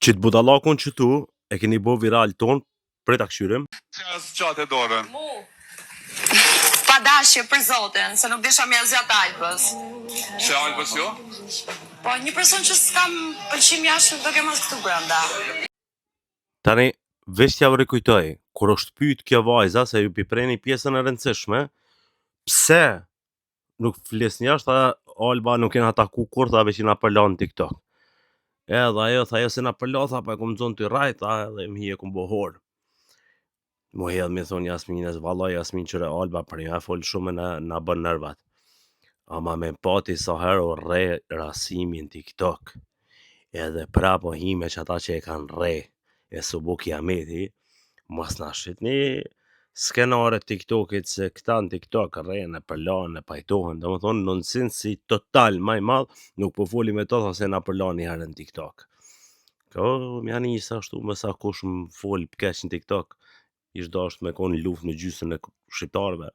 Që të budallakun që tu e keni bo viral ton, prej ta këshyrim. Zgjate dorën. Pa dashje për zotin, se nuk disha mja zjat Albës. Se Albës jo? Po një person që s'kam pëlqim jashtë do ke mos këtu brenda. Tani, veç t'ja rikujtoj, kur është pyet kjo vajza se ju pipreni pjesën e rëndësishme, pse nuk flisni jashtë, Alba nuk kena taku kur, tha veç na përla në TikTok. Edhe ajo tha, se na përla, tha, pa e kom zonë të rajt, tha, edhe më hi e kom bohor. Mu hedh me thonë Jasminës, valla Jasmin qëre Alba për një fol shumë na bën nervat. Ama me pati sa herë o re rasimin TikTok. Edhe prapo hime që ata që e kanë re, e subu kiameti, mos na shqitni skenare TikTokit se këta në TikTok rejnë e përlanë e pajtohen, dhe më thonë nonsin si total maj madh, nuk po foli me to tha se na përlanë një herë në TikTok. Ko, mja njësa ashtu, mësa kush më fol pëkeq në TikTok, ishtë dasht me konë luft në gjysën e shqiptarëve.